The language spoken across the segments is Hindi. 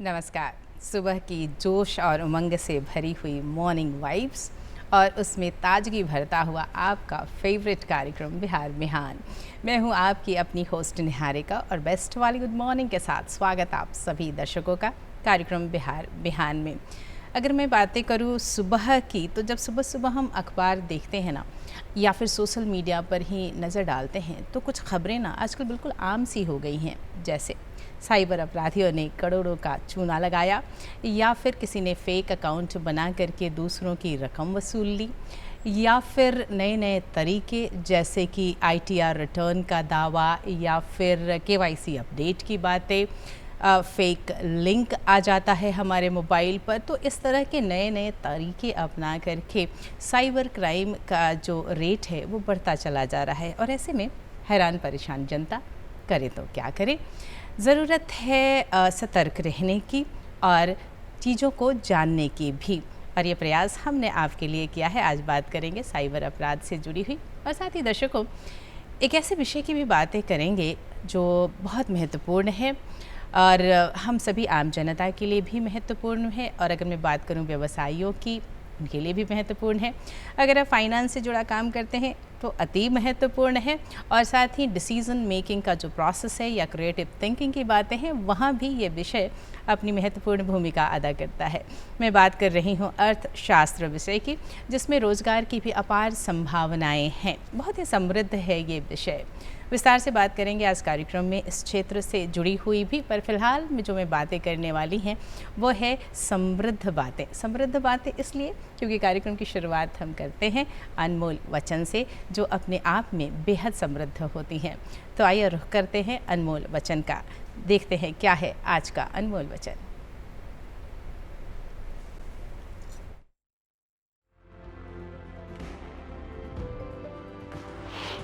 नमस्कार। सुबह की जोश और उमंग से भरी हुई मॉर्निंग वाइब्स और उसमें ताजगी भरता हुआ आपका फेवरेट कार्यक्रम बिहार बिहान। मैं हूं आपकी अपनी होस्ट निहारिका और बेस्ट वाली गुड मॉर्निंग के साथ स्वागत आप सभी दर्शकों का कार्यक्रम बिहार बिहान में। अगर मैं बातें करूं सुबह की, तो जब सुबह सुबह हम अखबार देखते हैं ना, या फिर सोशल मीडिया पर ही नज़र डालते हैं, तो कुछ खबरें ना आजकल बिल्कुल आम सी हो गई हैं। जैसे साइबर अपराधियों ने करोड़ों का चूना लगाया, या फिर किसी ने फेक अकाउंट बना करके दूसरों की रकम वसूल ली, या फिर नए नए तरीके जैसे कि ITR रिटर्न का दावा, या फिर KYC अपडेट की बातें, फेक लिंक आ जाता है हमारे मोबाइल पर। तो इस तरह के नए नए तरीके अपना करके साइबर क्राइम का जो रेट है वो बढ़ता चला जा रहा है, और ऐसे में हैरान परेशान जनता करे तो क्या करे। ज़रूरत है सतर्क रहने की और चीज़ों को जानने की भी, और ये प्रयास हमने आपके लिए किया है। आज बात करेंगे साइबर अपराध से जुड़ी हुई, और साथ ही दर्शकों एक ऐसे विषय की भी बातें करेंगे जो बहुत महत्वपूर्ण है और हम सभी आम जनता के लिए भी महत्वपूर्ण है, और अगर मैं बात करूं व्यवसायियों की, उनके लिए भी महत्वपूर्ण है। अगर आप फाइनेंस से जुड़ा काम करते हैं तो अति महत्वपूर्ण है, और साथ ही डिसीज़न मेकिंग का जो प्रोसेस है या क्रिएटिव थिंकिंग की बातें हैं, वहाँ भी ये विषय अपनी महत्वपूर्ण भूमिका अदा करता है। मैं बात कर रही हूँ अर्थशास्त्र विषय की, जिसमें रोजगार की भी अपार संभावनाएं हैं। बहुत ही समृद्ध है ये विषय। विस्तार से बात करेंगे आज कार्यक्रम में इस क्षेत्र से जुड़ी हुई भी, पर फिलहाल में जो मैं बातें करने वाली हैं वो है समृद्ध बातें। समृद्ध बातें इसलिए क्योंकि कार्यक्रम की शुरुआत हम करते हैं अनमोल वचन से, जो अपने आप में बेहद समृद्ध होती हैं। तो आइए रुख करते हैं अनमोल वचन का, देखते हैं क्या है आज का अनमोल वचन।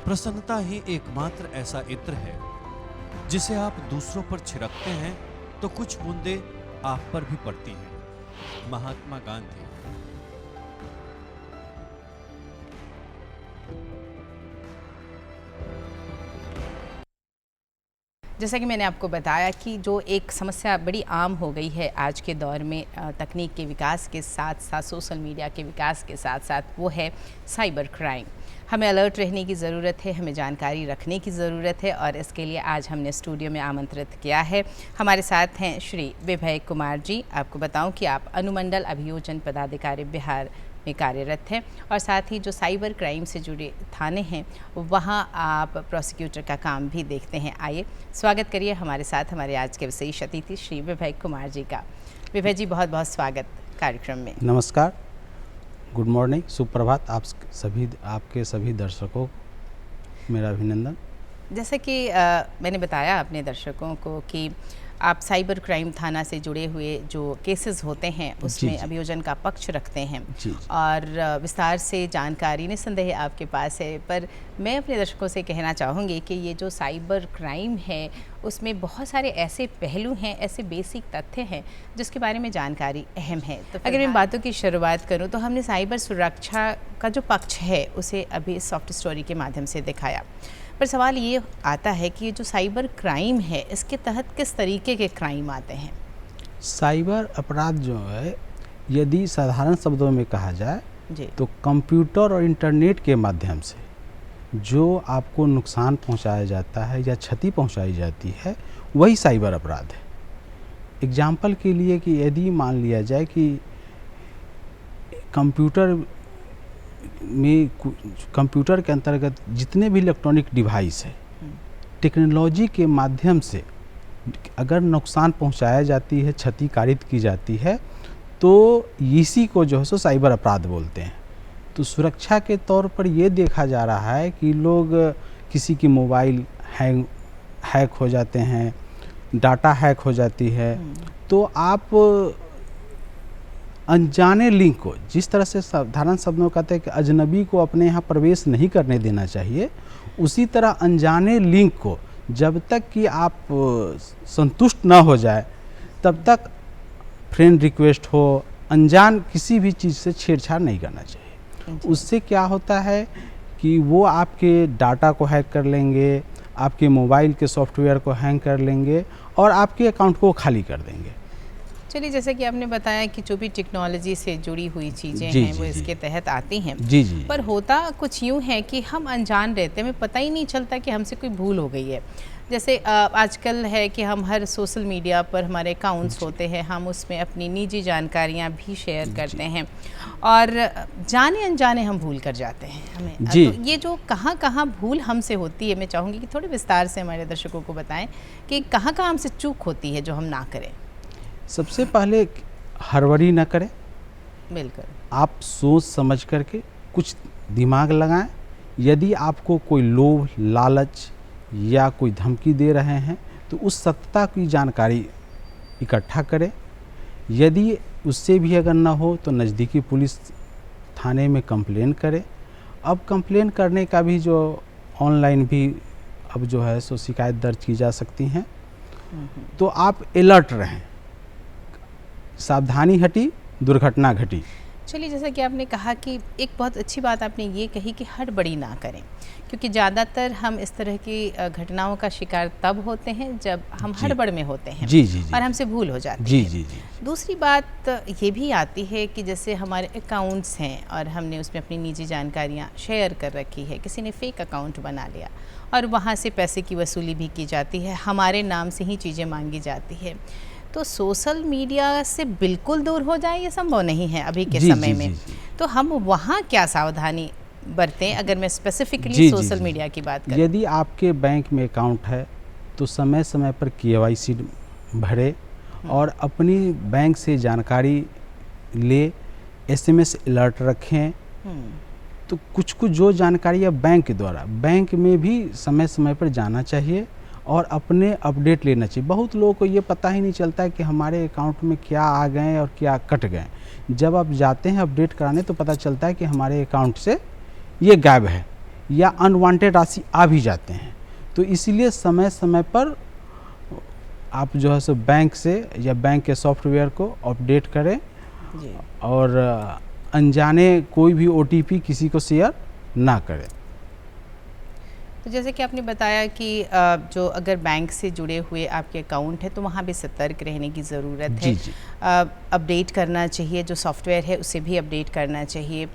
प्रसन्नता ही एकमात्र ऐसा इत्र है जिसे आप दूसरों पर छिड़कते हैं तो कुछ बूंदें आप पर भी पड़ती हैं। महात्मा गांधी। जैसा कि मैंने आपको बताया कि जो एक समस्या बड़ी आम हो गई है आज के दौर में, तकनीक के विकास के साथ साथ, सोशल मीडिया के विकास के साथ साथ, वो है साइबर क्राइम। हमें अलर्ट रहने की ज़रूरत है, हमें जानकारी रखने की ज़रूरत है, और इसके लिए आज हमने स्टूडियो में आमंत्रित किया है। हमारे साथ हैं श्री विभय कुमार जी। आपको बताऊं कि आप अनुमंडल अभियोजन पदाधिकारी बिहार में कार्यरत हैं, और साथ ही जो साइबर क्राइम से जुड़े थाने हैं वहाँ आप प्रोसिक्यूटर का काम भी देखते हैं। आइए स्वागत करिए हमारे साथ हमारे आज के विशेष अतिथि श्री विभय कुमार जी का। विभय जी, बहुत बहुत स्वागत कार्यक्रम में। नमस्कार, गुड मॉर्निंग, सुप्रभात। आपके सभी दर्शकों मेरा अभिनंदन। जैसा कि मैंने बताया अपने दर्शकों को कि आप साइबर क्राइम थाना से जुड़े हुए जो केसेस होते हैं उसमें अभियोजन का पक्ष रखते हैं, और विस्तार से जानकारी निस्संदेह आपके पास है। पर मैं अपने दर्शकों से कहना चाहूँगी कि ये जो साइबर क्राइम है उसमें बहुत सारे ऐसे पहलू हैं, ऐसे बेसिक तथ्य हैं जिसके बारे में जानकारी अहम है। तो अगर मैं बातों की शुरुआत करूँ तो हमने साइबर सुरक्षा का जो पक्ष है उसे अभी सॉफ्ट स्टोरी के माध्यम से दिखाया, पर सवाल ये आता है कि ये जो साइबर क्राइम है इसके तहत किस तरीके के क्राइम आते हैं? साइबर अपराध जो है, यदि साधारण शब्दों में कहा जाए तो कंप्यूटर और इंटरनेट के माध्यम से जो आपको नुकसान पहुंचाया जाता है या क्षति पहुंचाई जाती है, वही साइबर अपराध है। एग्जाम्पल के लिए कि यदि मान लिया जाए कि कंप्यूटर के अंतर्गत जितने भी इलेक्ट्रॉनिक डिवाइस है, टेक्नोलॉजी के माध्यम से अगर नुकसान पहुंचाया जाती है, क्षति कारित की जाती है, तो इसी को जो है सो साइबर अपराध बोलते हैं। तो सुरक्षा के तौर पर ये देखा जा रहा है कि लोग किसी की मोबाइल हैक हो जाते हैं, डाटा हैक हो जाती है, तो आप अनजाने लिंक को, जिस तरह से साधारण शब्दों में कहते हैं कि अजनबी को अपने यहाँ प्रवेश नहीं करने देना चाहिए, उसी तरह अनजाने लिंक को जब तक कि आप संतुष्ट ना हो जाए तब तक फ्रेंड रिक्वेस्ट हो, अनजान किसी भी चीज़ से छेड़छाड़ नहीं करना चाहिए। उससे क्या होता है कि वो आपके डाटा को हैक कर लेंगे, आपके मोबाइल के सॉफ्टवेयर को हैक कर लेंगे और आपके अकाउंट को खाली कर देंगे। चलिए, जैसे कि आपने बताया कि जो भी टेक्नोलॉजी से जुड़ी हुई चीज़ें जी, हैं वो जी, इसके तहत आती हैं। जी जी पर होता कुछ यूँ है कि हम अनजान रहते हैं, हमें पता ही नहीं चलता कि हमसे कोई भूल हो गई है। जैसे आजकल है कि हम हर सोशल मीडिया पर हमारे अकाउंट्स होते हैं, हम उसमें अपनी निजी जानकारियाँ भी शेयर करते हैं और जाने अनजाने हम भूल कर जाते हैं हमें। जी। तो ये जो कहाँ कहाँ भूल हमसे होती है, मैं चाहूँगी कि थोड़े विस्तार से हमारे दर्शकों को बताएं कि कहाँ कहाँ हमसे चूक होती है जो हम ना करें। सबसे पहले हड़बड़ी न करें, बिल्कुल। आप सोच समझ करके कुछ दिमाग लगाएं। यदि आपको कोई लोभ, लालच या कोई धमकी दे रहे हैं तो उस सत्यता की जानकारी इकट्ठा करें। यदि उससे भी अगर न हो तो नज़दीकी पुलिस थाने में कंप्लेन करें। अब कंप्लेन करने का भी जो ऑनलाइन भी अब जो है सो शिकायत दर्ज की जा सकती हैं। तो आप अलर्ट रहें, सावधानी हटी दुर्घटना घटी। चलिए, जैसा कि आपने कहा कि एक बहुत अच्छी बात आपने ये कही कि हड़बड़ी ना करें, क्योंकि ज़्यादातर हम इस तरह की घटनाओं का शिकार तब होते हैं जब हम हड़बड़ में होते हैं। जी जी जी और हमसे भूल हो जाती जी है। जी जी दूसरी बात ये भी आती है कि जैसे हमारे अकाउंट्स हैं और हमने उसमें अपनी निजी जानकारियाँ शेयर कर रखी है, किसी ने फेक अकाउंट बना लिया और वहाँ से पैसे की वसूली भी की जाती है, हमारे नाम से ही चीज़ें मांगी जाती है। तो सोशल मीडिया से बिल्कुल दूर हो जाए ये संभव नहीं है अभी के जी, समय जी, में। जी, जी। तो हम वहाँ क्या सावधानी बरतें, अगर मैं स्पेसिफिकली जी, जी, सोशल जी। मीडिया की बात करूँ? यदि आपके बैंक में अकाउंट है तो समय समय पर KYC भरे और अपनी बैंक से जानकारी ले, SMS अलर्ट रखें। तो कुछ कुछ जो जानकारी है बैंक के द्वारा, बैंक में भी समय समय पर जाना चाहिए और अपने अपडेट लेना चाहिए। बहुत लोगों को ये पता ही नहीं चलता है कि हमारे अकाउंट में क्या आ गए और क्या कट गए। जब आप जाते हैं अपडेट कराने तो पता चलता है कि हमारे अकाउंट से ये गायब है या अनवांटेड राशि आ भी जाते हैं। तो इसीलिए समय समय पर आप जो है सो बैंक से या बैंक के सॉफ्टवेयर को अपडेट करें जी। और अनजाने कोई भी OTP किसी को शेयर ना करें। तो जैसे कि आपने बताया कि जो अगर बैंक से जुड़े हुए आपके अकाउंट है तो वहाँ भी सतर्क रहने की ज़रूरत है। जी जी अपडेट करना चाहिए, जो सॉफ्टवेयर है उसे भी अपडेट करना चाहिए।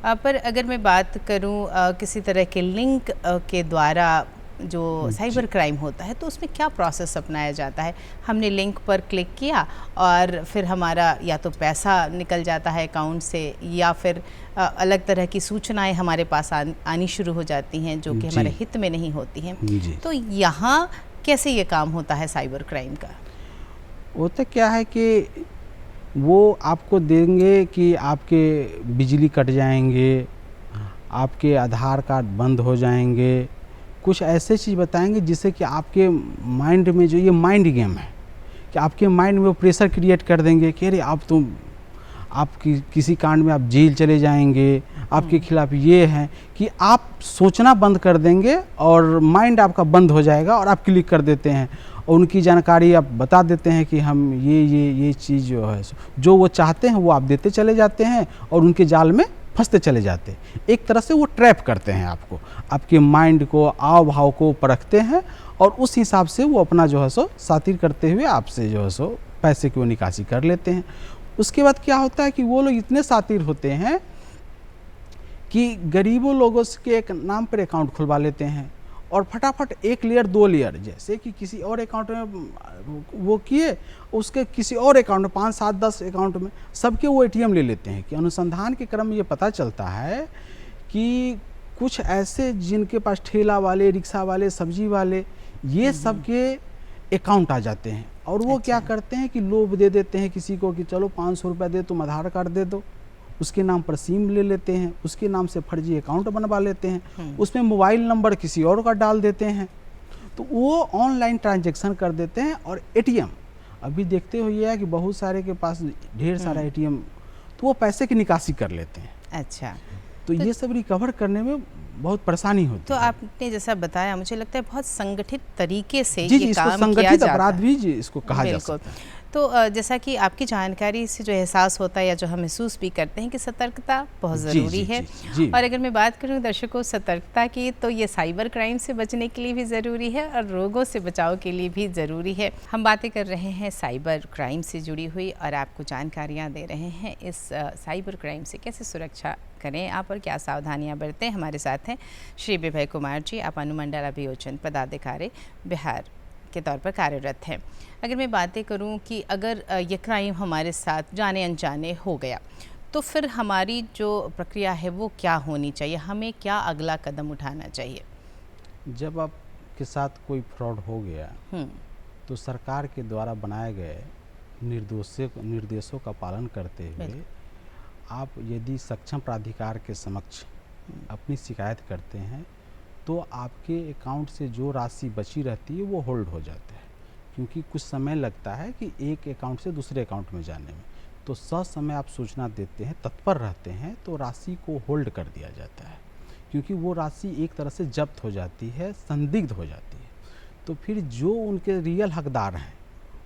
पर अगर मैं बात करूँ किसी तरह के लिंक के द्वारा जो साइबर क्राइम होता है तो उसमें क्या प्रोसेस अपनाया जाता है? हमने लिंक पर क्लिक किया और फिर हमारा या तो पैसा निकल जाता है अकाउंट से या फिर अलग तरह की सूचनाएं हमारे पास आनी शुरू हो जाती हैं जो कि हमारे हित में नहीं होती हैं। जी। तो यहाँ कैसे ये काम होता है साइबर क्राइम का? होता क्या है कि वो आपको देंगे कि आपके बिजली कट जाएंगे, आपके आधार कार्ड बंद हो जाएंगे, कुछ ऐसे चीज़ बताएंगे जिससे कि आपके माइंड में जो ये माइंड गेम है कि आपके माइंड में वो प्रेशर क्रिएट कर देंगे कि अरे आप किसी कांड में आप जेल चले जाएंगे, आपके खिलाफ ये है कि आप सोचना बंद कर देंगे और माइंड आपका बंद हो जाएगा और आप क्लिक कर देते हैं और उनकी जानकारी आप बता देते हैं कि हम ये चीज़ जो है जो वो चाहते हैं वो आप देते चले जाते हैं और उनके जाल में फंसते चले जाते हैं। एक तरह से वो ट्रैप करते हैं आपको, आपके माइंड को, आव भाव को परखते हैं और उस हिसाब से वो अपना जो है सो सातिर करते हुए आपसे जो है सो पैसे की वो निकासी कर लेते हैं। उसके बाद क्या होता है कि वो लोग इतने सातिर होते हैं कि गरीबों लोगों के एक नाम पर अकाउंट खुलवा लेते हैं और फटाफट 1 लेयर 2 लेयर, जैसे कि किसी और अकाउंट में वो किए उसके किसी और अकाउंट में 5, 7, 10 अकाउंट में सबके वो ATM ले लेते हैं। कि अनुसंधान के क्रम में ये पता चलता है कि कुछ ऐसे जिनके पास ठेला वाले, रिक्शा वाले, सब्जी वाले, ये सबके अकाउंट आ जाते हैं और वो क्या करते हैं कि लोभ दे देते हैं किसी को कि चलो 500 रुपये दे, तुम आधार कार्ड दे दो, उसके नाम पर सिम ले लेते हैं, उसके नाम से फर्जी अकाउंट बनवा लेते हैं, उसमें मोबाइल नंबर किसी और का डाल देते हैं, तो वो ऑनलाइन ट्रांजैक्शन कर देते हैं। और ATM अभी देखते हो ये है कि बहुत सारे के पास ढेर सारा ATM, तो वो पैसे की निकासी कर लेते हैं। अच्छा, तो ये सब रिकवर करने में बहुत परेशानी होती तो है। आपने जैसा बताया, मुझे लगता है बहुत संगठित तरीके से जी ये इसको काम किया संगठित जाता अपराध है। भी इसको कहा जा बिल्कुल। सकता है। तो जैसा कि आपकी जानकारी से जो एहसास होता है या जो हम महसूस भी करते हैं कि सतर्कता बहुत जी, ज़रूरी जी, है। जी, जी। और अगर मैं बात करूं दर्शकों सतर्कता की, तो ये साइबर क्राइम से बचने के लिए भी ज़रूरी है और रोगों से बचाव के लिए भी ज़रूरी है। हम बातें कर रहे हैं साइबर क्राइम से जुड़ी हुई और आपको जानकारियाँ दे रहे हैं इस साइबर क्राइम से कैसे सुरक्षा करें आप और क्या सावधानियां बरतें। हमारे साथ हैं श्री विभय कुमार जी, आप अनुमंडल अभियोजन पदाधिकारी बिहार के तौर पर कार्यरत हैं। अगर मैं बातें करूं कि अगर ये क्राइम हमारे साथ जाने अनजाने हो गया, तो फिर हमारी जो प्रक्रिया है वो क्या होनी चाहिए, हमें क्या अगला कदम उठाना चाहिए? जब आपके साथ कोई फ्रॉड हो गया तो सरकार के द्वारा बनाए गए निर्देशों का पालन करते हुए आप यदि सक्षम प्राधिकार के समक्ष अपनी शिकायत करते हैं तो आपके अकाउंट से जो राशि बची रहती है वो होल्ड हो जाता है, क्योंकि कुछ समय लगता है कि एक अकाउंट से दूसरे अकाउंट में जाने में। तो समय आप सूचना देते हैं, तत्पर रहते हैं, तो राशि को होल्ड कर दिया जाता है, क्योंकि वो राशि एक तरह से जब्त हो जाती है, संदिग्ध हो जाती है। तो फिर जो उनके रियल हकदार हैं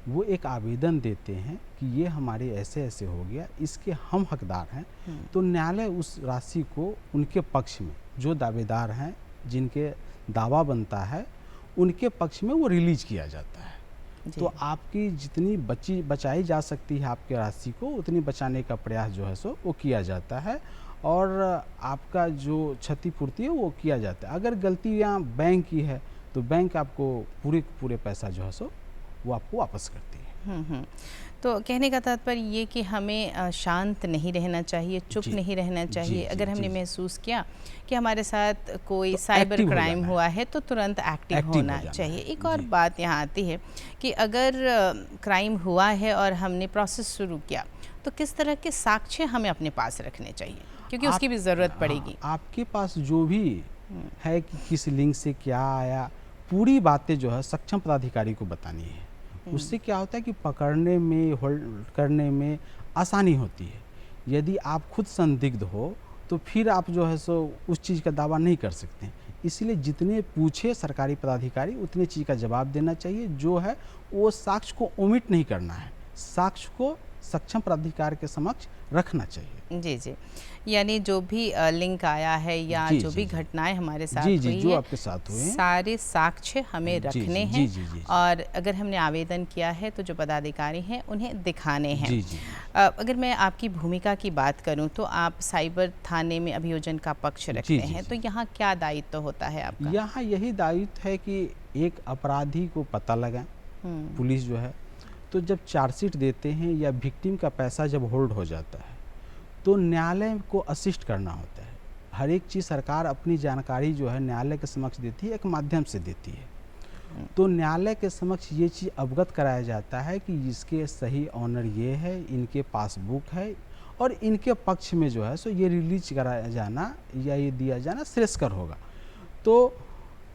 वो एक आवेदन देते हैं कि ये हमारे ऐसे ऐसे हो गया, इसके हम हकदार हैं। तो न्यायालय उस राशि को उनके पक्ष में, जो दावेदार हैं जिनके दावा बनता है, उनके पक्ष में वो रिलीज किया जाता है। तो आपकी जितनी बचाई जा सकती है आपके राशि को, उतनी बचाने का प्रयास जो है सो वो किया जाता है और आपका जो क्षतिपूर्ति है वो किया जाता है। अगर गलती यहाँ बैंक की है तो बैंक आपको पूरे पैसा जो है सो वो आपको वापस करती है। तो कहने का तात्पर्य ये कि हमें शांत नहीं रहना चाहिए, चुप नहीं रहना चाहिए। अगर हमने महसूस किया कि हमारे साथ कोई तो साइबर क्राइम हुआ है तो तुरंत एक्टिव होना चाहिए। एक और बात यहाँ आती है कि अगर क्राइम हुआ है और हमने प्रोसेस शुरू किया तो किस तरह के साक्ष्य हमें अपने पास रखने चाहिए, क्योंकि उसकी भी ज़रूरत पड़ेगी। आपके पास जो भी है कि किस लिंक से क्या आया, पूरी बातें जो है सक्षम पदाधिकारी को बतानी है। उससे क्या होता है कि पकड़ने में, होल्ड करने में आसानी होती है। यदि आप खुद संदिग्ध हो तो फिर आप जो है सो उस चीज़ का दावा नहीं कर सकते। इसलिए जितने पूछे सरकारी पदाधिकारी उतने चीज़ का जवाब देना चाहिए। जो है वो साक्ष्य को ओमिट नहीं करना है, साक्ष्य को सक्षम प्राधिकार के समक्ष रखना चाहिए। जी जी, यानी जो भी लिंक आया है या जो भी घटनाएं हमारे साथ हुई है, जो आपके साथ हुए, सारे साक्ष्य हमें रखने हैं और अगर हमने आवेदन किया है तो जो पदाधिकारी हैं उन्हें दिखाने हैं। अगर मैं आपकी भूमिका की बात करूं तो आप साइबर थाने में अभियोजन का पक्ष रखते हैं, तो यहाँ क्या दायित्व होता है आपका? यहाँ यही दायित्व है कि एक अपराधी को पता लगाएं, पुलिस जो है, तो जब चार्जशीट देते हैं या विक्टिम का पैसा जब होल्ड हो जाता है तो न्यायालय को असिस्ट करना होता है। हर एक चीज़ सरकार अपनी जानकारी जो है न्यायालय के समक्ष देती है, एक माध्यम से देती है। तो न्यायालय के समक्ष ये चीज़ अवगत कराया जाता है कि इसके सही ऑनर ये है, इनके पासबुक है और इनके पक्ष में जो है सो ये रिलीज कराया जाना या ये दिया जाना श्रेयस्कर होगा। तो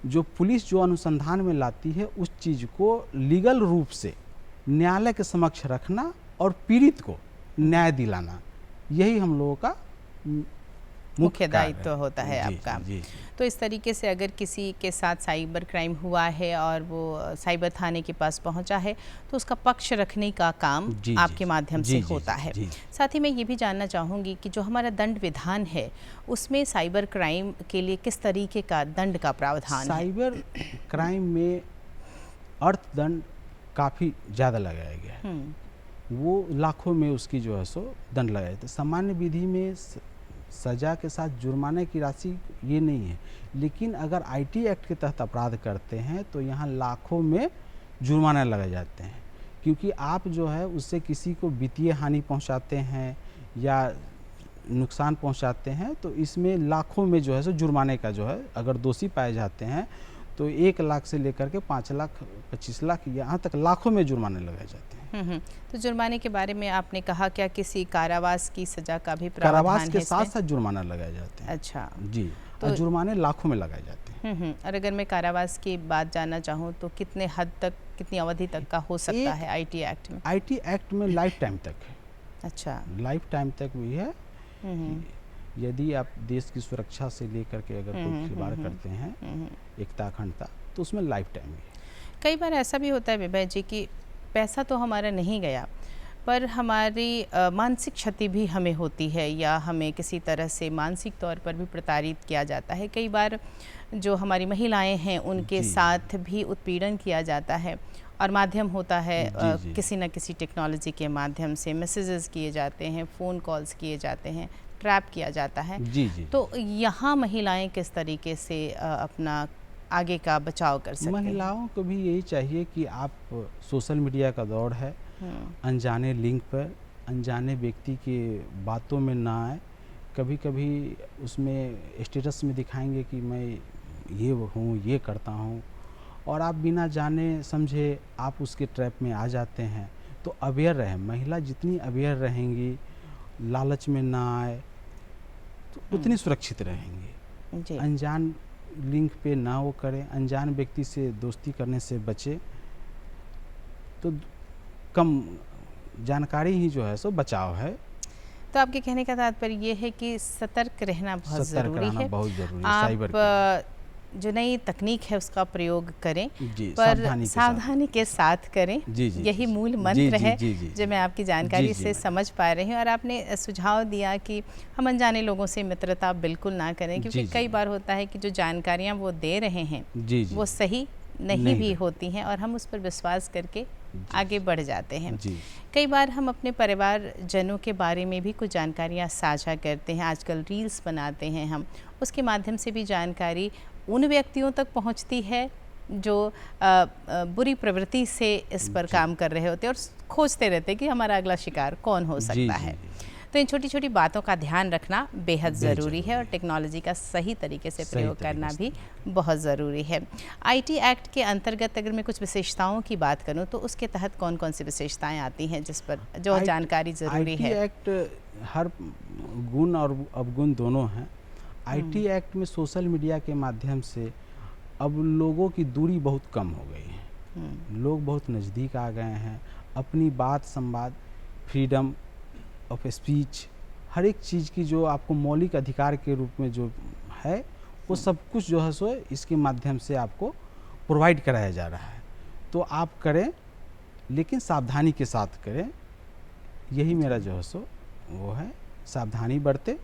जो पुलिस जो अनुसंधान में लाती है उस चीज़ को लीगल रूप से न्यायालय के समक्ष रखना और पीड़ित को न्याय दिलाना, यही हम लोगों का मुख्य दायित्व होता है आपका। जी। तो इस तरीके से अगर किसी के साथ साइबर क्राइम हुआ है और वो साइबर थाने के पास पहुंचा है तो उसका पक्ष रखने का काम आपके माध्यम से होता है। साथ ही मैं ये भी जानना चाहूँगी कि जो हमारा दंड विधान है उसमें साइबर क्राइम के लिए किस तरीके का दंड का प्रावधान है? साइबर क्राइम में अर्थदंड काफ़ी ज़्यादा लगाया गया है, वो लाखों में उसकी जो है सो दंड लगाया जाता है। सामान्य विधि में सज़ा के साथ जुर्माने की राशि ये नहीं है, लेकिन अगर आईटी एक्ट के तहत अपराध करते हैं तो यहाँ लाखों में जुर्माना लगाए जाते हैं, क्योंकि आप जो है उससे किसी को वित्तीय हानि पहुँचाते हैं या नुकसान पहुँचाते हैं, तो इसमें लाखों में जो है सो जुर्माने का जो है, अगर दोषी पाए जाते हैं तो 1 लाख से लेकर के 5 लाख 25 लाख यहाँ तक लाखों में जुर्माने लगाए जाते हैं। तो जुर्माने के बारे में आपने कहा, क्या किसी कारावास की सज़ा का भी प्रावधान है? कारावास के साथ साथ जुर्माना लगाए जाते हैं। अच्छा जी, तो जुर्माने लाखों में लगाए जाते हैं। और अगर मैं कारावास की बात जानना चाहूँ तो कितने हद तक, कितनी अवधि तक का हो सकता है आईटी एक्ट में? आईटी एक्ट में लाइफ टाइम तक है। अच्छा, लाइफ टाइम तक भी है। यदि आप देश की सुरक्षा से लेकर के अगर कोई खिलवाड़ करते हैं, एकता अखंडता, तो उसमें लाइफ टाइम भी है। कई बार ऐसा भी होता है विभय जी कि पैसा तो हमारा नहीं गया, पर हमारी मानसिक क्षति भी हमें होती है, या हमें किसी तरह से मानसिक तौर पर भी प्रताड़ित किया जाता है। कई बार जो हमारी महिलाएं हैं उनके साथ भी उत्पीड़न किया जाता है, और माध्यम होता है किसी न किसी टेक्नोलॉजी के माध्यम से मैसेजेस किए जाते हैं, फ़ोन कॉल्स किए जाते हैं, ट्रैप किया जाता है। तो यहाँ महिलाएं किस तरीके से अपना आगे का बचाव कर सकते हैं? महिलाओं को भी यही चाहिए कि आप, सोशल मीडिया का दौर है, अनजाने लिंक पर, अनजाने व्यक्ति के बातों में ना आए। कभी कभी उसमें स्टेटस में दिखाएंगे कि मैं ये हूँ, ये करता हूँ, और आप बिना जाने समझे आप उसके ट्रैप में आ जाते हैं। तो अवेयर रहें, महिला जितनी अवेयर रहेंगी, लालच में ना आए, तो उतनी सुरक्षित रहेंगी। अनजान लिंक पे ना वो करें, अनजान व्यक्ति से दोस्ती करने से बचे, तो कम जानकारी ही जो है सो बचाव है। तो आपके कहने का तात्पर्य ये है कि सतर्क रहना बहुत ज़रूरी है। बहुत ज़रूरी है। आप जो नई तकनीक है उसका प्रयोग करें, पर सावधानी के साथ करें। यही मूल मंत्र है जो मैं आपकी जानकारी से समझ पा रही हूँ। और आपने सुझाव दिया कि हम अनजाने लोगों से मित्रता बिल्कुल ना करें, क्योंकि कई बार होता है कि जो जानकारियाँ वो दे रहे हैं वो सही नहीं भी होती हैं, और हम उस पर विश्वास करके आगे बढ़ जाते हैं। कई बार हम अपने परिवार जनों के बारे में भी कुछ जानकारियाँ साझा करते हैं। आजकल रील्स बनाते हैं हम, उसके माध्यम से भी जानकारी उन व्यक्तियों तक पहुंचती है जो बुरी प्रवृत्ति से इस पर काम कर रहे होते हैं और खोजते रहते हैं कि हमारा अगला शिकार कौन हो सकता है। तो इन छोटी छोटी बातों का ध्यान रखना बेहद ज़रूरी है, और टेक्नोलॉजी का सही तरीके से प्रयोग करना भी बहुत ज़रूरी है। आईटी एक्ट के अंतर्गत अगर मैं कुछ विशेषताओं की बात करूं, तो उसके तहत कौन कौन सी विशेषताएं आती हैं जिस पर जो जानकारी ज़रूरी है? आईटी एक्ट हर गुण और अवगुण दोनों हैं। आईटी एक्ट में सोशल मीडिया के माध्यम से अब लोगों की दूरी बहुत कम हो गई है। लोग बहुत नज़दीक आ गए हैं। अपनी बात, संवाद, फ्रीडम ऑफ स्पीच, हर एक चीज़ की जो आपको मौलिक अधिकार के रूप में जो है, वो सब कुछ जो है सो इसके माध्यम से आपको प्रोवाइड कराया जा रहा है। तो आप करें, लेकिन सावधानी के साथ करें। यही मेरा जो है सो वो है, सावधानी बरते।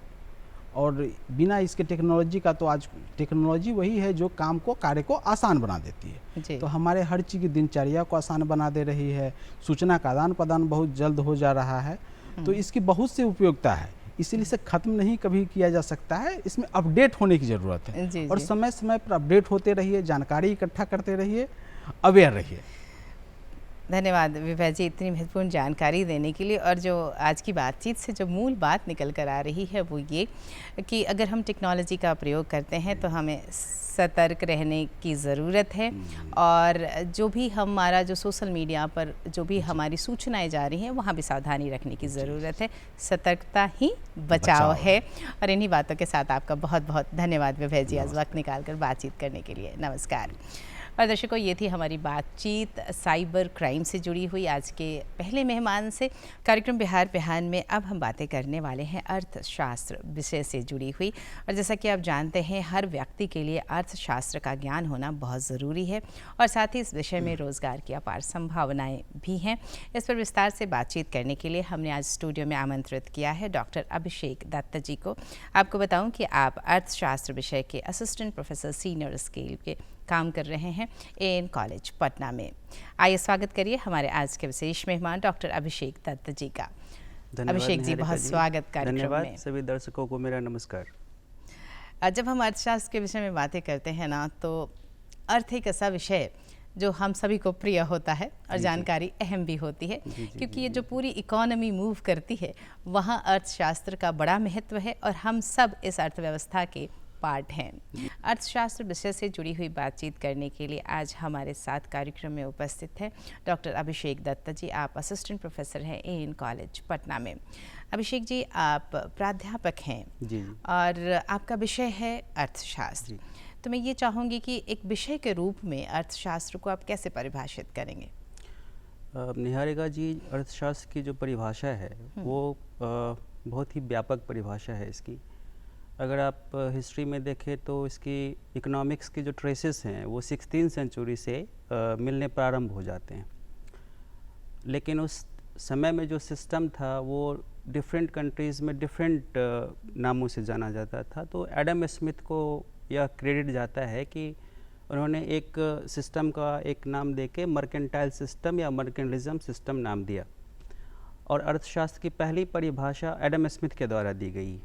और बिना इसके टेक्नोलॉजी का, तो आज टेक्नोलॉजी वही है जो काम को, कार्य को आसान बना देती है। तो हमारे हर चीज़ की दिनचर्या को आसान बना दे रही है। सूचना का आदान प्रदान बहुत जल्द हो जा रहा है। तो इसकी बहुत सी उपयोगिता है, इसीलिए इसे ख़त्म नहीं कभी किया जा सकता है। इसमें अपडेट होने की ज़रूरत है, और समय समय पर अपडेट होते रहिए, जानकारी इकट्ठा करते रहिए, अवेयर रहिए। धन्यवाद विभा जी, इतनी महत्वपूर्ण जानकारी देने के लिए। और जो आज की बातचीत से जो मूल बात निकल कर आ रही है वो ये कि अगर हम टेक्नोलॉजी का प्रयोग करते हैं तो हमें सतर्क रहने की ज़रूरत है, और जो भी हमारा जो सोशल मीडिया पर जो भी हमारी सूचनाएं जा रही हैं वहाँ भी सावधानी रखने की ज़रूरत है। सतर्कता ही बचाव है। और इन्हीं बातों के साथ आपका बहुत बहुत धन्यवाद विभा जी, आज वक्त निकाल कर बातचीत करने के लिए। नमस्कार। और दर्शकों, ये थी हमारी बातचीत साइबर क्राइम से जुड़ी हुई आज के पहले मेहमान से। कार्यक्रम बिहार बिहान में अब हम बातें करने वाले हैं अर्थशास्त्र विषय से जुड़ी हुई। और जैसा कि आप जानते हैं, हर व्यक्ति के लिए अर्थशास्त्र का ज्ञान होना बहुत ज़रूरी है, और साथ ही इस विषय में रोज़गार की अपार संभावनाएं भी हैं। इस पर विस्तार से बातचीत करने के लिए हमने आज स्टूडियो में आमंत्रित किया है डॉक्टर अभिषेक दत्त जी को। आपको बताऊँ कि आप अर्थशास्त्र विषय के असिस्टेंट प्रोफेसर सीनियर स्केल के काम कर रहे हैं एएन कॉलेज पटना में। आइए स्वागत करिए हमारे आज के विशेष मेहमान डॉक्टर अभिषेक दत्त जी का। अभिषेक जी, बहुत स्वागत कार्यक्रम में। सभी दर्शकों को मेरा नमस्कार। जब हम अर्थशास्त्र के विषय में बातें करते हैं ना, तो अर्थ एक ऐसा विषय जो हम सभी को प्रिय होता है, और जानकारी अहम भी होती है, क्योंकि ये जो पूरी इकोनॉमी मूव करती है वहाँ अर्थशास्त्र का बड़ा महत्व है, और हम सब इस अर्थव्यवस्था के पार्ट हैं। अर्थशास्त्र विषय से जुड़ी हुई बातचीत करने के लिए आज हमारे साथ कार्यक्रम में उपस्थित है डॉक्टर अभिषेक दत्त जी। आप असिस्टेंट प्रोफेसर हैं एएन कॉलेज पटना में। अभिषेक जी, आप प्राध्यापक हैं जी, और आपका विषय है अर्थशास्त्र। तो मैं ये चाहूँगी कि एक विषय के रूप में अर्थशास्त्र को आप कैसे परिभाषित करेंगे? निहारिका जी, अर्थशास्त्र की जो परिभाषा है वो बहुत ही व्यापक परिभाषा है इसकी। अगर आप हिस्ट्री में देखें तो इसकी इकोनॉमिक्स की जो ट्रेसेस हैं वो 16th सेंचुरी से मिलने प्रारंभ हो जाते हैं। लेकिन उस समय में जो सिस्टम था वो डिफरेंट कंट्रीज़ में डिफरेंट नामों से जाना जाता था। तो एडम स्मिथ को यह क्रेडिट जाता है कि उन्होंने एक सिस्टम का एक नाम देके मर्केंटाइल सिस्टम या मर्केंटलिज्म सिस्टम नाम दिया, और अर्थशास्त्र की पहली परिभाषा एडम स्मिथ के द्वारा दी गई,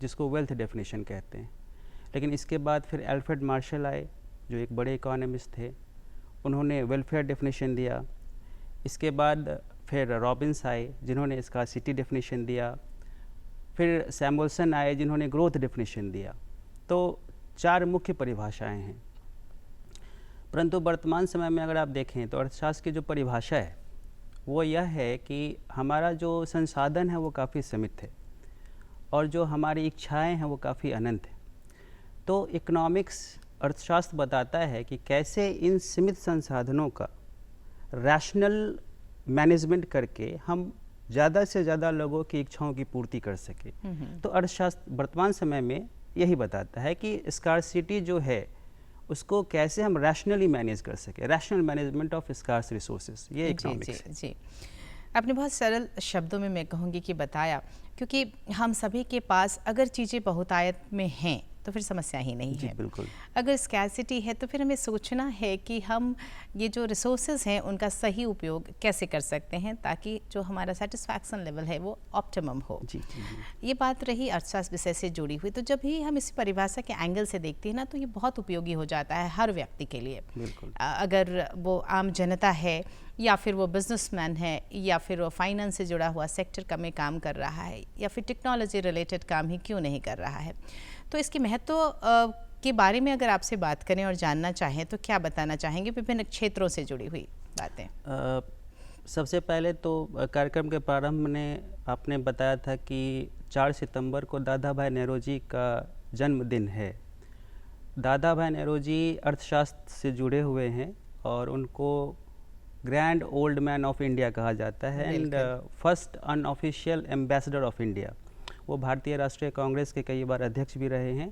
जिसको वेल्थ डेफिनेशन कहते हैं। लेकिन इसके बाद फिर एल्फ्रेड मार्शल आए, जो एक बड़े इकोनॉमिस्ट थे, उन्होंने वेलफेयर डेफिनेशन दिया। इसके बाद फिर रॉबिन्स आए, जिन्होंने स्कार्सिटी डेफिनेशन दिया। फिर सैमुअल्सन आए, जिन्होंने ग्रोथ डेफिनेशन दिया। तो 4 मुख्य परिभाषाएं हैं। परंतु वर्तमान समय में अगर आप देखें तो अर्थशास्त्र की जो परिभाषा है वो यह है कि हमारा जो संसाधन है वो काफ़ी सीमित है और जो हमारी इच्छाएं हैं वो काफ़ी अनंत है। तो इकोनॉमिक्स अर्थशास्त्र बताता है कि कैसे इन सीमित संसाधनों का रैशनल मैनेजमेंट करके हम ज़्यादा से ज़्यादा लोगों की इच्छाओं की पूर्ति कर सके। तो अर्थशास्त्र वर्तमान समय में यही बताता है कि स्कार्सिटी जो है उसको कैसे हम रैशनली मैनेज कर सके, rational management of scarce resources, ये इकोनॉमिक्स है। जी, आपने बहुत सरल शब्दों में मैं कहूँगी कि बताया, क्योंकि हम सभी के पास अगर चीज़ें बहुतायत में हैं तो फिर समस्या ही नहीं है। बिल्कुल। अगर स्कैरसिटी है तो फिर हमें सोचना है कि हम ये जो रिसोर्सेज हैं उनका सही उपयोग कैसे कर सकते हैं ताकि जो हमारा सेटिस्फैक्शन लेवल है वो ऑप्टिमम हो। जी, जी, जी। ये बात रही अर्थशास्त्र विषय से जुड़ी हुई। तो जब भी हम इस परिभाषा के एंगल से देखते हैं ना तो ये बहुत उपयोगी हो जाता है हर व्यक्ति के लिए। बिल्कुल। अगर वो आम जनता है या फिर वो बिजनेसमैन है या फिर वो फाइनेंस से जुड़ा हुआ सेक्टर का में काम कर रहा है या फिर टेक्नोलॉजी रिलेटेड काम ही क्यों नहीं कर रहा है। तो इसके महत्व के बारे में अगर आपसे बात करें और जानना चाहें तो क्या बताना चाहेंगे विभिन्न क्षेत्रों से जुड़ी हुई बातें? सबसे पहले तो कार्यक्रम के प्रारंभ में आपने बताया था कि 4 सितंबर को दादा भाई नेहरू का जन्मदिन है। दादा भाई नेहरू अर्थशास्त्र से जुड़े हुए हैं और उनको grand old man of India कहा जाता है and first unofficial ambassador of India. वो भारतीय राष्ट्रीय कांग्रेस के कई बार अध्यक्ष भी रहे हैं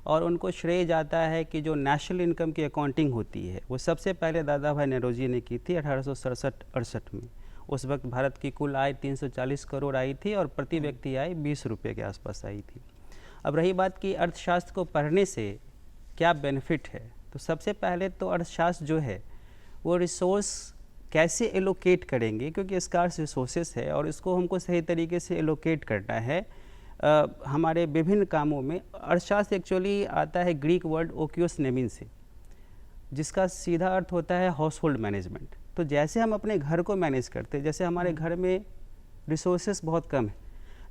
और उनको श्रेय जाता है कि जो नेशनल इनकम की अकाउंटिंग होती है वो सबसे पहले दादा भाई नेहरू ने की थी 1867-68 में। उस वक्त भारत की कुल आय 340 करोड़ आई थी और प्रति व्यक्ति आय 20 रुपये के आसपास आई थी। अब रही बात कि अर्थशास्त्र को पढ़ने से क्या बेनिफिट है, तो सबसे पहले तो अर्थशास्त्र जो है वो रिसोर्स कैसे एलोकेट करेंगे, क्योंकि स्कार्स रिसोर्सेस है और इसको हमको सही तरीके से एलोकेट करना है हमारे विभिन्न कामों में। अर्थशास्त्र एक्चुअली आता है ग्रीक वर्ड ओक्यूस नेमिन से, जिसका सीधा अर्थ होता है हाउस होल्ड मैनेजमेंट। तो जैसे हम अपने घर को मैनेज करते हैं, जैसे हमारे घर में रिसोर्सेस बहुत कम है,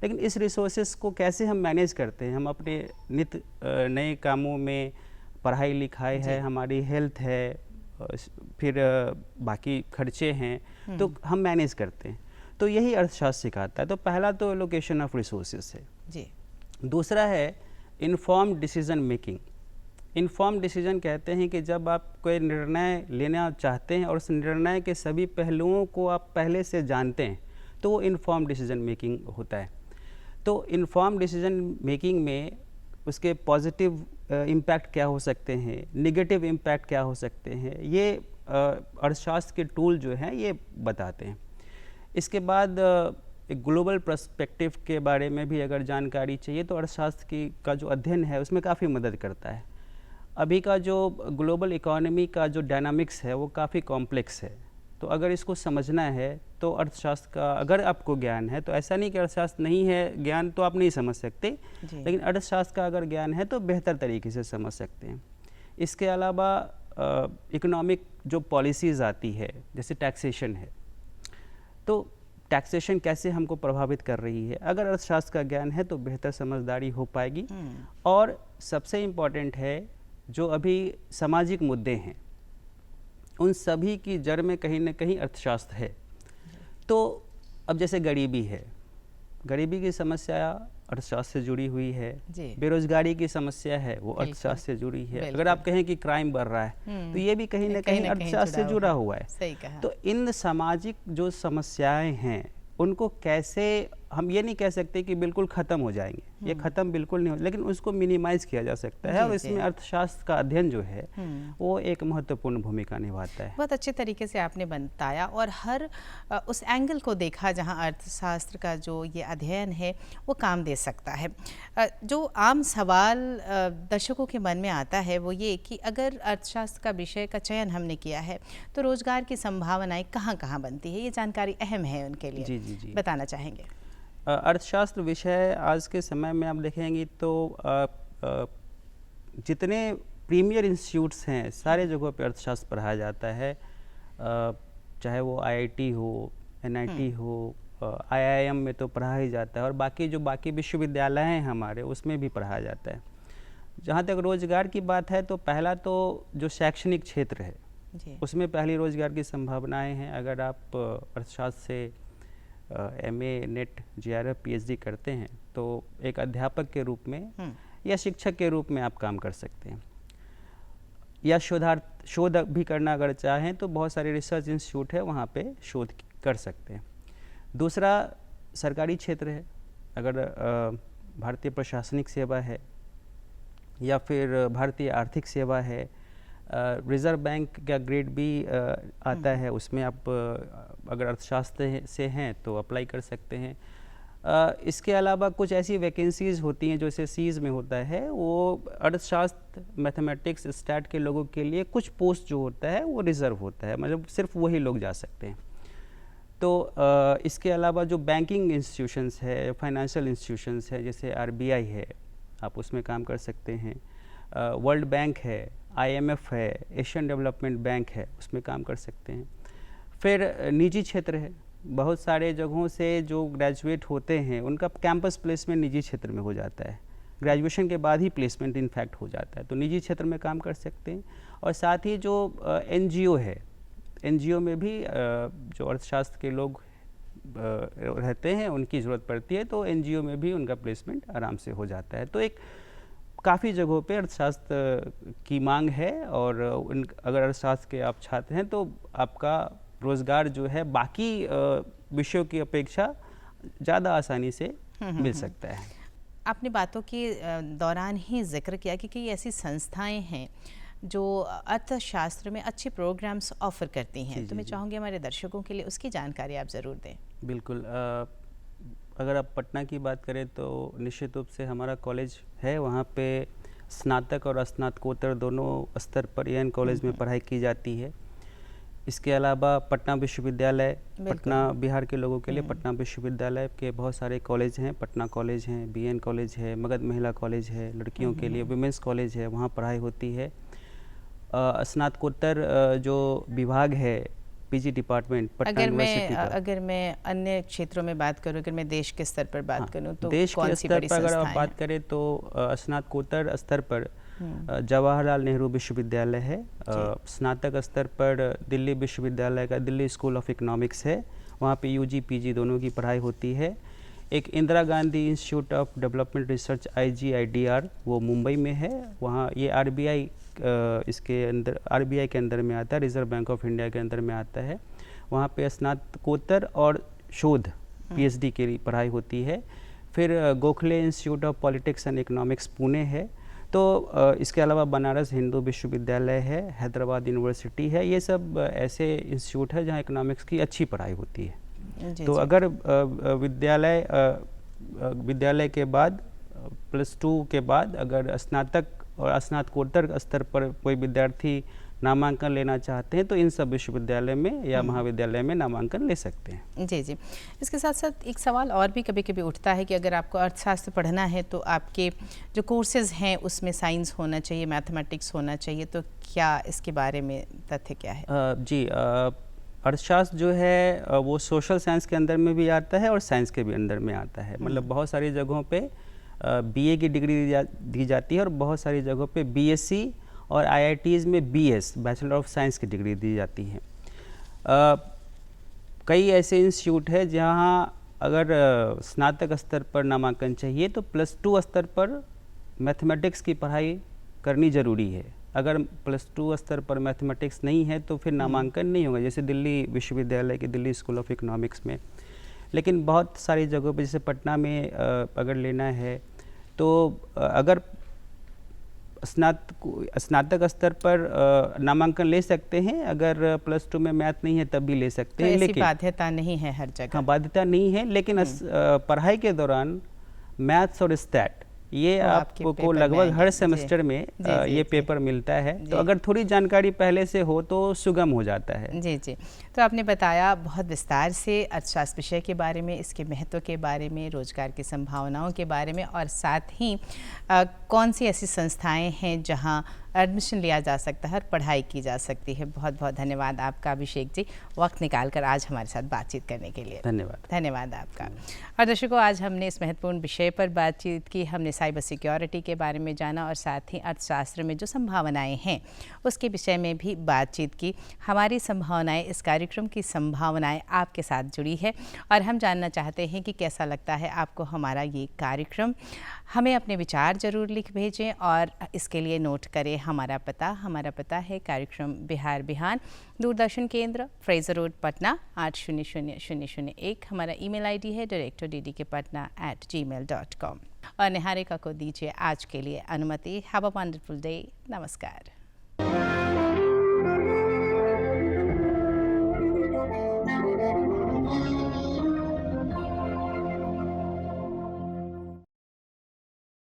लेकिन इस रिसोर्सेस को कैसे हम मैनेज करते हैं, हम अपने नित्य नए कामों में, पढ़ाई लिखाई है, हमारी हेल्थ है, फिर बाकी खर्चे हैं, तो हम मैनेज करते हैं। तो यही अर्थशास्त्र सिखाता है। तो पहला तो एलोकेशन ऑफ रिसोर्सेस है जी। दूसरा है informed decision making. Informed decision कहते हैं कि जब आप कोई निर्णय लेना चाहते हैं और उस निर्णय के सभी पहलुओं को आप पहले से जानते हैं तो वो इन्फॉर्म्ड डिसीजन मेकिंग होता है। तो इन्फॉर्म्ड डिसीजन मेकिंग में उसके पॉजिटिव इम्पैक्ट क्या हो सकते हैं, नेगेटिव इम्पैक्ट क्या हो सकते हैं, ये अर्थशास्त्र के टूल जो हैं ये बताते हैं। इसके बाद एक ग्लोबल पर्सपेक्टिव के बारे में भी अगर जानकारी चाहिए तो अर्थशास्त्र का जो अध्ययन है उसमें काफ़ी मदद करता है। अभी का जो ग्लोबल इकोनॉमी का जो डायनामिक्स है वो काफ़ी कॉम्प्लेक्स है, तो अगर इसको समझना है तो अर्थशास्त्र का अगर आपको ज्ञान है, तो ऐसा नहीं कि अर्थशास्त्र नहीं है ज्ञान तो आप नहीं समझ सकते, लेकिन अर्थशास्त्र का अगर ज्ञान है तो बेहतर तरीके से समझ सकते हैं। इसके अलावा इकोनॉमिक जो पॉलिसीज़ आती है, जैसे टैक्सेशन है, तो टैक्सेशन कैसे हमको प्रभावित कर रही है, अगर अर्थशास्त्र का ज्ञान है तो बेहतर समझदारी हो पाएगी। और सबसे इम्पॉर्टेंट है जो अभी सामाजिक मुद्दे हैं उन सभी की जड़ में कहीं ना कहीं अर्थशास्त्र है। तो अब जैसे गरीबी है, गरीबी की समस्या अर्थशास्त्र से जुड़ी हुई है, बेरोजगारी की समस्या है वो अर्थशास्त्र से जुड़ी है। अगर आप कहें कि क्राइम बढ़ रहा है तो ये भी कहीं ना कहीं अर्थशास्त्र से जुड़ा हुआ है। सही कहा। तो इन सामाजिक जो समस्याएं हैं उनको कैसे हम ये नहीं कह सकते कि बिल्कुल ख़त्म हो जाएंगे, ये ख़त्म बिल्कुल नहीं हो, लेकिन उसको मिनिमाइज़ किया जा सकता है और इसमें अर्थशास्त्र का अध्ययन जो है वो एक महत्वपूर्ण भूमिका निभाता है। बहुत अच्छे तरीके से आपने बताया और हर उस एंगल को देखा जहां अर्थशास्त्र का जो ये अध्ययन है वो काम दे सकता है। जो आम सवाल दर्शकों के मन में आता है वो ये कि अगर अर्थशास्त्र का विषय का चयन हमने किया है तो रोजगार की संभावनाएं कहाँ कहाँ बनती है, ये जानकारी अहम है उनके लिए। जी बताना चाहेंगे। अर्थशास्त्र विषय आज के समय में आप देखेंगे तो जितने प्रीमियर इंस्टीट्यूट्स हैं सारे जगहों पे अर्थशास्त्र पढ़ाया जाता है, चाहे वो आईआईटी हो, एनआईटी हो, आईआईएम में तो पढ़ाया ही जाता है और बाकी विश्वविद्यालय हैं हमारे उसमें भी पढ़ाया जाता है। जहाँ तक रोजगार की बात है तो पहला तो जो शैक्षणिक क्षेत्र है उसमें पहली रोजगार की संभावनाएं हैं। अगर आप अर्थशास्त्र से एमए, नेट, जीआरएफ, पीएचडी करते हैं तो एक अध्यापक के रूप में या शिक्षक के रूप में आप काम कर सकते हैं, या शोध भी करना अगर चाहें तो बहुत सारे रिसर्च इंस्टीट्यूट है वहाँ पे शोध कर सकते हैं। दूसरा सरकारी क्षेत्र है, अगर भारतीय प्रशासनिक सेवा है या फिर भारतीय आर्थिक सेवा है, रिज़र्व बैंक का ग्रेड भी आता है, उसमें आप अगर अर्थशास्त्र से हैं तो अप्लाई कर सकते हैं। इसके अलावा कुछ ऐसी वैकेंसीज़ होती हैं जो जैसे सीज में होता है, वो अर्थशास्त्र, मैथमेटिक्स, स्टैट के लोगों के लिए कुछ पोस्ट जो होता है वो रिज़र्व होता है, मतलब सिर्फ वही लोग जा सकते हैं। तो इसके अलावा जो बैंकिंग इंस्टीट्यूशंस है, फाइनेंशियल इंस्टीट्यूशंस है, जैसे आरबीआई है, आप उसमें काम कर सकते हैं। वर्ल्ड बैंक है, आईएमएफ है, एशियन डेवलपमेंट बैंक है, उसमें काम कर सकते हैं। फिर निजी क्षेत्र है, बहुत सारे जगहों से जो ग्रेजुएट होते हैं उनका कैंपस प्लेसमेंट निजी क्षेत्र में हो जाता है, ग्रेजुएशन के बाद ही प्लेसमेंट इनफैक्ट हो जाता है, तो निजी क्षेत्र में काम कर सकते हैं। और साथ ही जो एनजीओ है, एनजीओ में भी जो अर्थशास्त्र के लोग रहते हैं उनकी ज़रूरत पड़ती है, तो एनजीओ में भी उनका प्लेसमेंट आराम से हो जाता है। तो एक काफ़ी जगहों पे अर्थशास्त्र की मांग है और अगर अर्थशास्त्र के आप छात्र हैं तो आपका रोज़गार जो है बाकी विषयों की अपेक्षा ज़्यादा आसानी से मिल सकता है। आपने बातों के दौरान ही जिक्र किया कि कई ऐसी संस्थाएं हैं जो अर्थशास्त्र में अच्छे प्रोग्राम्स ऑफ़र करती हैं, तो मैं चाहूँगी हमारे दर्शकों के लिए उसकी जानकारी आप ज़रूर दें। बिल्कुल, अगर आप पटना की बात करें तो निश्चित रूप से हमारा कॉलेज है, वहाँ पे स्नातक और स्नातकोत्तर दोनों स्तर पर एएन कॉलेज में पढ़ाई की जाती है। इसके अलावा पटना विश्वविद्यालय, पटना बिहार के लोगों के लिए पटना विश्वविद्यालय के बहुत सारे कॉलेज हैं, पटना कॉलेज हैं, बीएन कॉलेज है, मगध महिला कॉलेज है, लड़कियों के लिए विमेंस कॉलेज है, वहाँ पढ़ाई होती है। स्नातकोत्तर जो विभाग है, पीजी डिपार्टमेंट पटना यूनिवर्सिटी का। अगर मैं अन्य क्षेत्रों में बात करूं, अगर मैं देश के स्तर पर बात करूं तो देश कौन के सी स्तर बड़ी पर अगर आप संस्थाएं बात करें तो स्नातकोत्तर स्तर पर जवाहरलाल नेहरू विश्वविद्यालय है, स्नातक स्तर पर दिल्ली विश्वविद्यालय का दिल्ली स्कूल ऑफ इकोनॉमिक्स है, वहाँ पे यूजी पीजी दोनों की पढ़ाई होती है। एक Indira Gandhi institute of development research IGIDR वो मुंबई में है, वहाँ ये आरबीआई इसके अंदर, आरबीआई के अंदर में आता है, रिजर्व बैंक ऑफ इंडिया के अंदर में आता है। वहाँ पे स्नातकोत्तर और शोध पीएचडी की पढ़ाई होती है। फिर Gokhale institute of politics and economics Pune है। तो इसके अलावा बनारस हिंदू विश्वविद्यालय है, हैदराबाद यूनिवर्सिटी है, ये सब ऐसे इंस्टीट्यूट है जहाँ इकोनॉमिक्स की अच्छी पढ़ाई होती है। तो अगर विद्यालय के बाद +2 के बाद अगर स्नातक और स्नातकोत्तर स्तर पर कोई विद्यार्थी नामांकन लेना चाहते हैं तो इन सब विश्वविद्यालय में या महाविद्यालय में नामांकन ले सकते हैं। जी जी। इसके साथ साथ एक सवाल और भी कभी कभी उठता है कि अगर आपको अर्थशास्त्र पढ़ना है तो आपके जो कोर्सेज हैं उसमें साइंस होना चाहिए, मैथमेटिक्स होना चाहिए, तो क्या इसके बारे में तथ्य क्या है? जी, अर्थशास्त्र जो है वो सोशल साइंस के अंदर में भी आता है और साइंस के भी अंदर में आता है। मतलब बहुत सारी जगहों पे बीए की डिग्री दी जाती है और बहुत सारी जगहों पे बीएससी और आईआईटीज़ में बीएस, बैचलर ऑफ साइंस की डिग्री दी जाती है। कई ऐसे इंस्टीट्यूट है जहाँ अगर स्नातक स्तर पर नामांकन चाहिए तो +2 स्तर पर मैथमेटिक्स की पढ़ाई करनी ज़रूरी है। अगर +2 स्तर पर मैथमेटिक्स नहीं है तो फिर नामांकन नहीं होगा, जैसे दिल्ली विश्वविद्यालय के दिल्ली स्कूल ऑफ इकोनॉमिक्स में। लेकिन बहुत सारी जगहों पे जैसे पटना में अगर लेना है तो अगर स्नातक स्तर पर नामांकन ले सकते हैं, अगर +2 में मैथ नहीं है तब भी ले सकते तो हैं। ऐसी लेकिन बाध्यता नहीं है हर जगह। हाँ, बाध्यता नहीं है, लेकिन पढ़ाई के दौरान मैथ्स और स्टैट ये वो आपके आपको पेपर में लगभग आएंगे। हर जी। सेमेस्टर में जी, जी, ये जी। पेपर मिलता है। जी। तो अगर थोड़ी जानकारी पहले से हो तो सुगम हो जाता है। जी जी। तो आपने बताया बहुत विस्तार से अर्थशास्त्र विषय के बारे में, इसके महत्व के बारे में, रोजगार की संभावनाओं के बारे में, और साथ ही कौन सी ऐसी संस्थाएं हैं जहां एडमिशन लिया जा सकता है और पढ़ाई की जा सकती है। बहुत बहुत धन्यवाद आपका अभिषेक जी, वक्त निकालकर आज हमारे साथ बातचीत करने के लिए। धन्यवाद। धन्यवाद आपका। और दर्शकों, आज हमने इस महत्वपूर्ण विषय पर बातचीत की। हमने साइबर सिक्योरिटी के बारे में जाना और साथ ही अर्थशास्त्र में जो संभावनाएं हैं उसके विषय में भी बातचीत की। हमारी संभावनाएं, इस कार्यक्रम की संभावनाएं आपके साथ जुड़ी है और हम जानना चाहते हैं कि कैसा लगता है आपको हमारा ये कार्यक्रम। हमें अपने विचार ज़रूर लिख भेजें और इसके लिए नोट करें हमारा पता है कार्यक्रम बिहार बिहान, दूरदर्शन केंद्र, फ्रेजर रोड, पटना 800001। हमारा ईमेल आईडी है directorddkpatna@gmail.com। और निहारिका को दीजिए आज के लिए अनुमति। Have a wonderful day. नमस्कार।